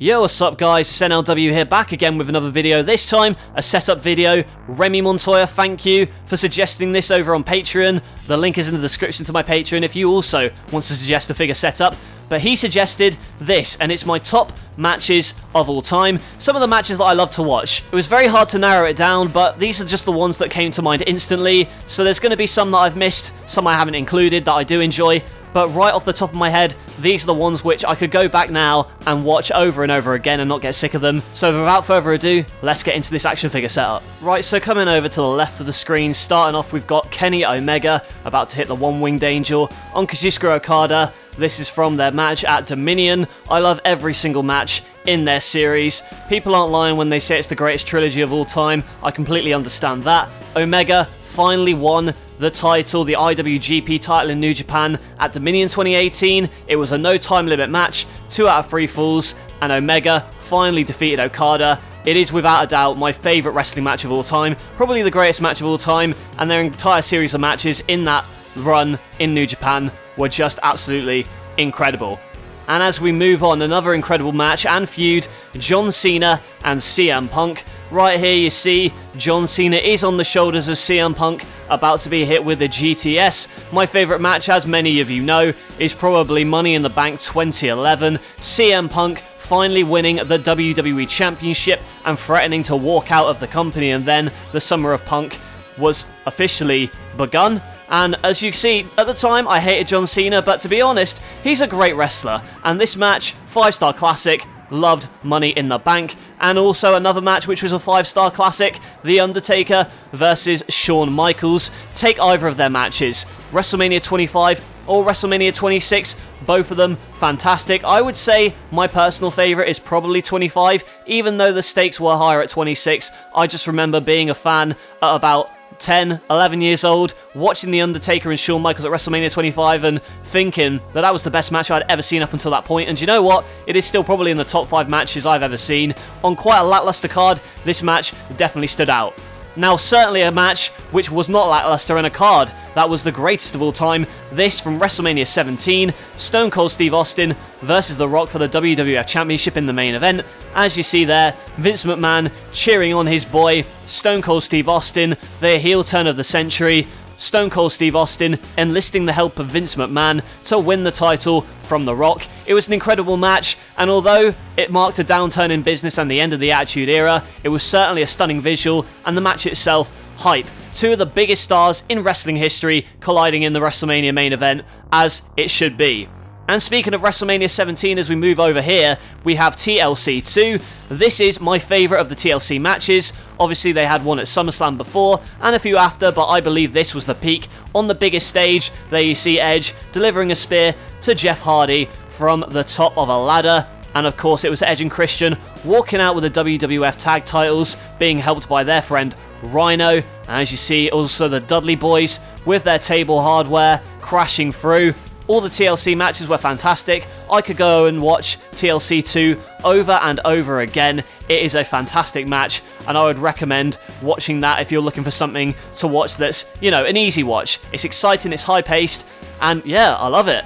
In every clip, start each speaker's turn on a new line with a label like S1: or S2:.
S1: Yo, what's up guys, it's NLW here, back again with another video, this time a setup video. Remy Montoya, thank you for suggesting this over on Patreon. The link is in the description to my Patreon if you also want to suggest a figure setup. But he suggested this, and it's my top matches of all time. Some of the matches that I love to watch. It was very hard to narrow it down, but these are just the ones that came to mind instantly. So there's going to be some that I've missed, some I haven't included that I do enjoy. But right off the top of my head, these are the ones which I could go back now and watch over and over again and not get sick of them. So without further ado, let's get into this action figure setup. Right, so coming over to the left of the screen, starting off, we've got Kenny Omega about to hit the One-Winged Angel on Kazuchika Okada. This is from their match at Dominion. I love every single match in their series. People aren't lying when they say it's the greatest trilogy of all time. I completely understand that. Omega finally won the title, the IWGP title in New Japan at Dominion 2018. It was a no time limit match, 2 out of 3 falls, and Omega finally defeated Okada. It is without a doubt my favourite wrestling match of all time, probably the greatest match of all time, and their entire series of matches in that run in New Japan were just absolutely incredible. And as we move on, another incredible match and feud, John Cena and CM Punk. Right here you see John Cena is on the shoulders of CM Punk, about to be hit with the GTS. My favourite match, as many of you know, is probably Money in the Bank 2011. CM Punk finally winning the WWE Championship and threatening to walk out of the company, and then the summer of Punk was officially begun. And as you see, at the time I hated John Cena, but to be honest, he's a great wrestler. And this match, 5-star classic, loved Money in the Bank. And also another match which was a 5-star classic, The Undertaker versus Shawn Michaels. Take either of their matches, WrestleMania 25 or WrestleMania 26, both of them fantastic. I would say my personal favourite is probably 25, even though the stakes were higher at 26. I just remember being a fan at about 10, 11 years old, watching The Undertaker and Shawn Michaels at WrestleMania 25 and thinking that was the best match I'd ever seen up until that point. And you know what? It is still probably in the top 5 matches I've ever seen. On quite a lackluster card, this match definitely stood out. Now, certainly a match which was not lackluster and a card that was the greatest of all time. This from WrestleMania 17, Stone Cold Steve Austin versus The Rock for the WWF Championship in the main event. As you see there, Vince McMahon cheering on his boy, Stone Cold Steve Austin, the heel turn of the century. Stone Cold Steve Austin enlisting the help of Vince McMahon to win the title from The Rock. It was an incredible match, and although it marked a downturn in business and the end of the Attitude Era, it was certainly a stunning visual, and the match itself, hype. 2 of the biggest stars in wrestling history colliding in the WrestleMania main event, as it should be. And speaking of WrestleMania 17, as we move over here, we have TLC 2. This is my favourite of the TLC matches. Obviously, they had one at SummerSlam before and a few after, but I believe this was the peak. On the biggest stage, there you see Edge delivering a spear to Jeff Hardy from the top of a ladder. And of course, it was Edge and Christian walking out with the WWF tag titles, being helped by their friend Rhino. And as you see, also the Dudley Boys with their table hardware crashing through. All the TLC matches were fantastic. I could go and watch TLC 2 over and over again. It is a fantastic match, and I would recommend watching that if you're looking for something to watch that's, an easy watch. It's exciting, it's high-paced, and yeah, I love it.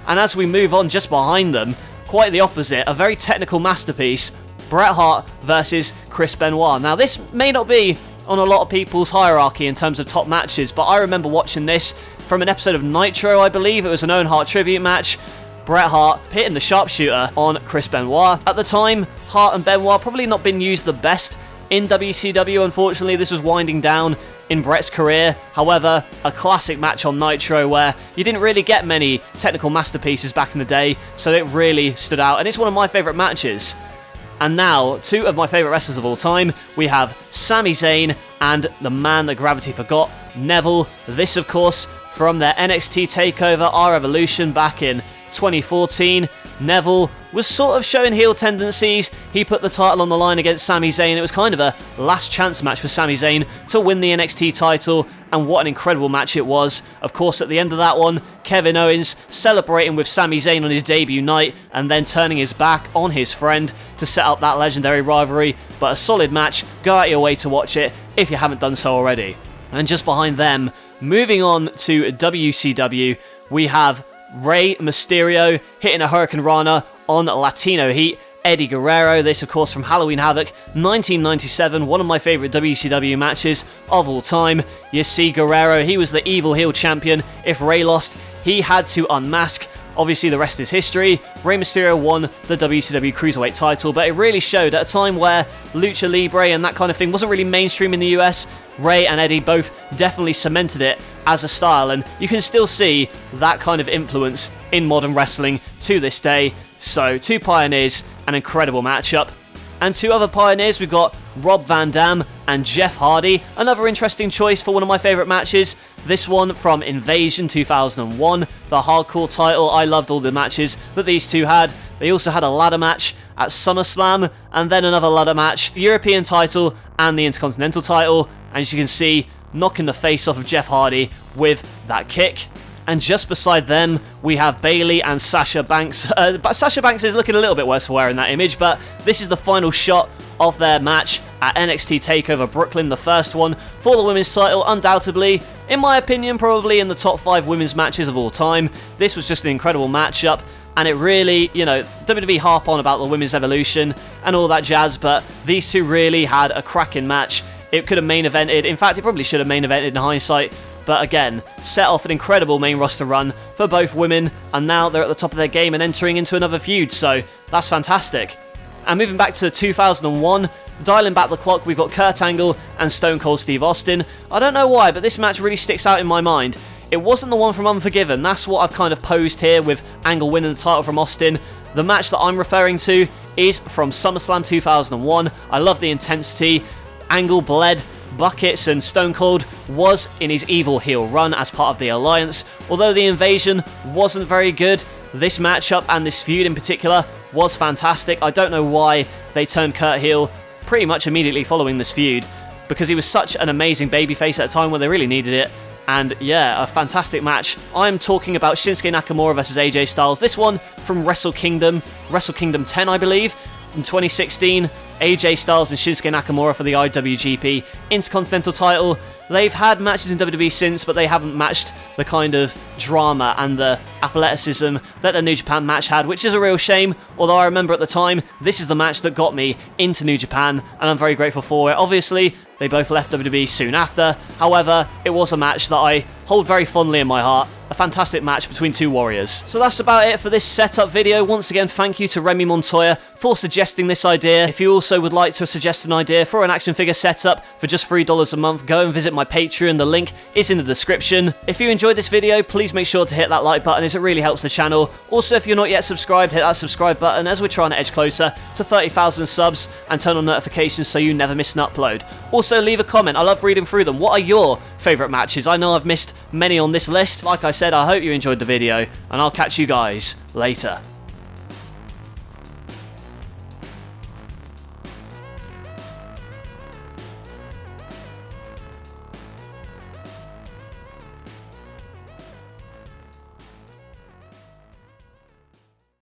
S1: And as we move on, just behind them, quite the opposite, a very technical masterpiece, Bret Hart versus Chris Benoit. Now, this may not be on a lot of people's hierarchy in terms of top matches, but I remember watching this from an episode of Nitro, I believe. It was an Owen Hart tribute match. Bret Hart hitting the sharpshooter on Chris Benoit. At the time, Hart and Benoit probably not been used the best in WCW. Unfortunately, this was winding down in Bret's career. However, a classic match on Nitro where you didn't really get many technical masterpieces back in the day, so it really stood out, and it's one of my favourite matches. And now, 2 of my favourite wrestlers of all time. We have Sami Zayn and the man that gravity forgot, Neville. This, of course, from their NXT TakeOver R Evolution back in 2014. Neville was sort of showing heel tendencies. He put the title on the line against Sami Zayn. It was kind of a last chance match for Sami Zayn to win the NXT title, and what an incredible match it was. Of course, at the end of that one, Kevin Owens celebrating with Sami Zayn on his debut night and then turning his back on his friend to set up that legendary rivalry. But a solid match. Go out your way to watch it if you haven't done so already. And just behind them, moving on to WCW, we have Rey Mysterio hitting a Hurricane Rana on Latino Heat. Eddie Guerrero. This, of course, from Halloween Havoc 1997, one of my favourite WCW matches of all time. You see Guerrero, he was the evil heel champion. If Rey lost, he had to unmask. Obviously, the rest is history. Rey Mysterio won the WCW Cruiserweight title, but it really showed at a time where Lucha Libre and that kind of thing wasn't really mainstream in the US. Rey and Eddie both definitely cemented it as a style, and you can still see that kind of influence in modern wrestling to this day. So, two pioneers, an incredible matchup. And two other pioneers, we've got Rob Van Dam and Jeff Hardy. Another interesting choice for one of my favourite matches. This one from Invasion 2001, the Hardcore title. I loved all the matches that these two had. They also had a ladder match at SummerSlam, and then another ladder match, European title and the Intercontinental title. And as you can see, knocking the face off of Jeff Hardy with that kick. And just beside them, we have Bayley and Sasha Banks. But Sasha Banks is looking a little bit worse for wear in that image, but this is the final shot of their match at NXT TakeOver Brooklyn, the first one for the women's title, undoubtedly, in my opinion, probably in the top 5 women's matches of all time. This was just an incredible matchup, and it really, you know, WWE harp on about the women's evolution and all that jazz, but these two really had a cracking match. It could have main evented, in fact, it probably should have main evented in hindsight, but again, set off an incredible main roster run for both women, and now they're at the top of their game and entering into another feud, so that's fantastic. And moving back to 2001, dialing back the clock, we've got Kurt Angle and Stone Cold Steve Austin. I don't know why, but this match really sticks out in my mind. It wasn't the one from Unforgiven, that's what I've kind of posed here with Angle winning the title from Austin. The match that I'm referring to is from SummerSlam 2001. I love the intensity. Angle bled buckets, and Stone Cold was in his evil heel run as part of the Alliance. Although the Invasion wasn't very good, this matchup and this feud in particular was fantastic. I don't know why they turned Kurt heel pretty much immediately following this feud, because he was such an amazing babyface at a time when they really needed it. And yeah, a fantastic match. I'm talking about Shinsuke Nakamura versus AJ Styles. This one from Wrestle Kingdom 10, I believe, in 2016. AJ Styles and Shinsuke Nakamura for the IWGP Intercontinental title. They've had matches in WWE since, but they haven't matched the kind of drama and the athleticism that the New Japan match had, which is a real shame, although I remember at the time, this is the match that got me into New Japan, and I'm very grateful for it. Obviously, they both left WWE soon after, however, it was a match that I hold very fondly in my heart. A fantastic match between two warriors. So that's about it for this setup video. Once again, thank you to Remy Montoya for suggesting this idea. If you also would like to suggest an idea for an action figure setup for just $3 a month, go and visit my Patreon. The link is in the description. If you enjoyed this video, please make sure to hit that like button as it really helps the channel. Also, if you're not yet subscribed, hit that subscribe button as we're trying to edge closer to 30,000 subs, and turn on notifications so you never miss an upload. Also, leave a comment. I love reading through them. What are your favourite matches? I know I've missed many on this list. Like I said, I hope you enjoyed the video, and I'll catch you guys later.